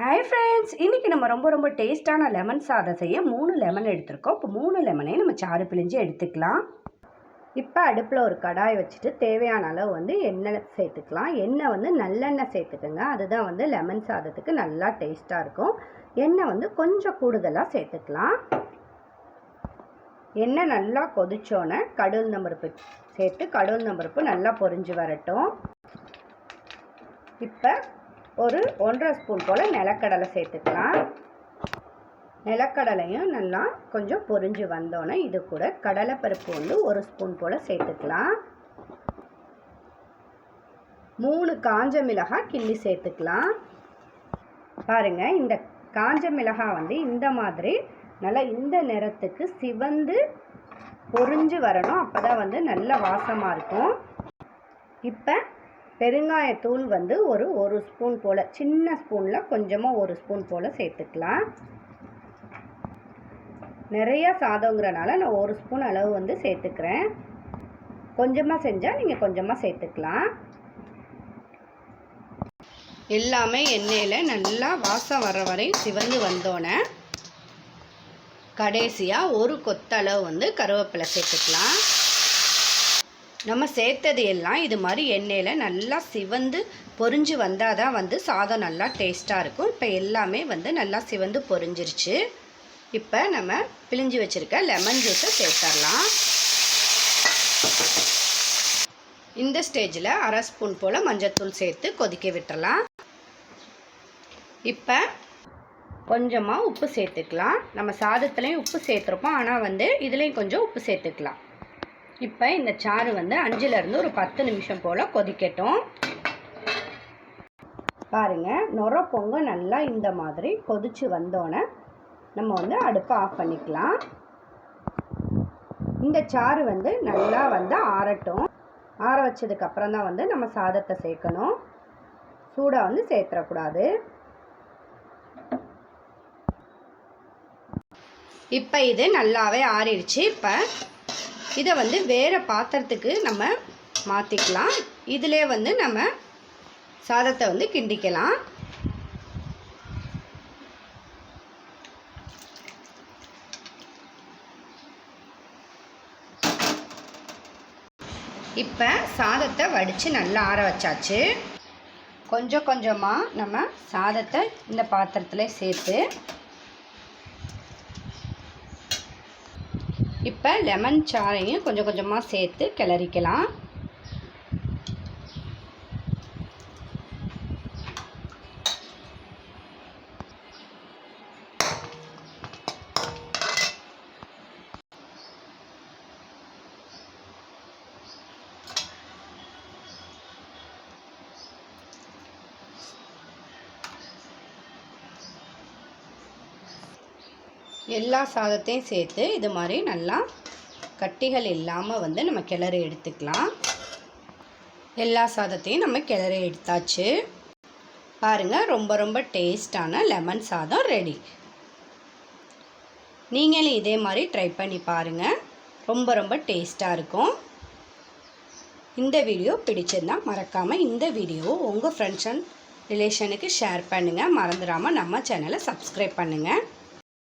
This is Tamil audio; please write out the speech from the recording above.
ஹாய் ஃப்ரெண்ட்ஸ், இன்றைக்கி நம்ம ரொம்ப டேஸ்ட்டான லெமன் சாதம் செய்ய 3 லெமன் எடுத்துருக்கோம். இப்போ 3 லெமனையும் நம்ம சாறு பிழிஞ்சு எடுத்துக்கலாம். இப்போ அடுப்பில் ஒரு கடாய் வச்சுட்டு தேவையான அளவு எண்ணெய் சேர்த்துக்கலாம். எண்ணெய் நல்லெண்ணெய் சேர்த்துக்குங்க. அதுதான் லெமன் சாதத்துக்கு நல்லா டேஸ்ட்டாக இருக்கும். எண்ணெய் கொஞ்சம் கூடுதலாக சேர்த்துக்கலாம். எண்ணெய் நல்லா கொதிச்சோன்னே கடவுளுந்தம்பருப்பு சேர்த்து கடவுளுந்தம்பருப்பு நல்லா பொரிஞ்சு வரட்டும். இப்போ ஒரு 1.5 ஸ்பூன் போல் நிலக்கடலை சேர்த்துக்கலாம். நிலக்கடலையும் நல்லா கொஞ்சம் பொரிஞ்சு வந்தோன்னே இது கூட கடலைப்பருப்பு 1 ஸ்பூன் போல் சேர்த்துக்கலாம். 3 காஞ்ச மிளகாய் கிள்ளி சேர்த்துக்கலாம். பாருங்கள், இந்த காஞ்ச மிளகாய் இந்த மாதிரி நல்லா இந்த நிறத்துக்கு சிவந்து பொரிஞ்சு வரணும். அப்போ தான் நல்ல வாசமாக இருக்கும். இப்போ பெருங்காயத்தூள் ஒரு ஸ்பூன் போல், சின்ன ஸ்பூனில் கொஞ்சமாக 1 ஸ்பூன் போல் சேர்த்துக்கலாம். நிறையா சாதங்கிறனால நான் 1 ஸ்பூன் அளவு சேர்த்துக்கிறேன். கொஞ்சமாக செஞ்சால் நீங்கள் கொஞ்சமாக சேர்த்துக்கலாம். எல்லாமே எண்ணெயில் நல்லா வாசம் வர வரை சிவந்து வந்தோன்னே கடைசியாக ஒரு கொத்தளவு கருவேப்பிலை சேர்த்துக்கலாம். நம்ம சேர்த்தது எல்லாம் இது மாதிரி எண்ணெயில் நல்லா சிவந்து பொரிஞ்சு வந்தால் தான் சாதம் நல்லா டேஸ்ட்டாக இருக்கும். இப்போ எல்லாமே நல்லா சிவந்து பொரிஞ்சிருச்சு. இப்போ நம்ம பிழிஞ்சு வச்சுருக்க லெமன் ஜூஸை சேர்த்துடலாம். இந்த ஸ்டேஜில் 1/2 ஸ்பூன் போல் மஞ்சள்தூள் சேர்த்து கொதிக்க விட்டுறலாம். இப்போ கொஞ்சமாக உப்பு சேர்த்துக்கலாம். நம்ம சாதத்துலேயும் உப்பு சேர்த்துருப்போம், ஆனால் இதுலேயும் கொஞ்சம் உப்பு சேர்த்துக்கலாம். இப்போ இந்த சாறு 5லேருந்து ஒரு 10 நிமிஷம் போல் கொதிக்கட்டும். பாருங்கள், நுர பொங்க நல்லா இந்த மாதிரி கொதித்து வந்தோன்னே நம்ம அடுப்பை ஆஃப் பண்ணிக்கலாம். இந்த சாறு நல்லா ஆறட்டும். ஆற வச்சதுக்கப்புறம் தான் நம்ம சாதத்தை சேர்க்கணும். சூடாக சேர்த்துடக்கூடாது. இப்போ இது நல்லாவே ஆறிடுச்சு. இப்போ இதை வேறு பாத்திரத்துக்கு நம்ம மாற்றிக்கலாம். இதிலே நம்ம சாதத்தை கிண்டிக்கலாம். இப்போ சாதத்தை வடித்து நல்லா ஆற வச்சாச்சு. கொஞ்சம் கொஞ்சமாக நம்ம சாதத்தை இந்த பாத்திரத்தில் சேர்த்து இப்போ லெமன் சாறையும் கொஞ்சம் கொஞ்சமாக சேர்த்து கிளறிக்கலாம். எல்லா சாதத்தையும் சேர்த்து இது மாதிரி நல்லா கட்டிகள் இல்லாமல் நம்ம கிளறி எடுத்துக்கலாம். எல்லா சாதத்தையும் நம்ம கிளறி எடுத்தாச்சு. பாருங்கள், ரொம்ப டேஸ்டான லெமன் சாதம் ரெடி. நீங்களும் இதே மாதிரி ட்ரை பண்ணி பாருங்கள். ரொம்ப டேஸ்ட்டாக இருக்கும். இந்த வீடியோ பிடிச்சிருந்தால் மறக்காமல் இந்த வீடியோவை உங்கள் ஃப்ரெண்ட்ஸ் அண்ட் ரிலேஷனுக்கு ஷேர் பண்ணுங்கள். மறந்துடாமல் நம்ம சேனலை சப்ஸ்கிரைப் பண்ணுங்கள்.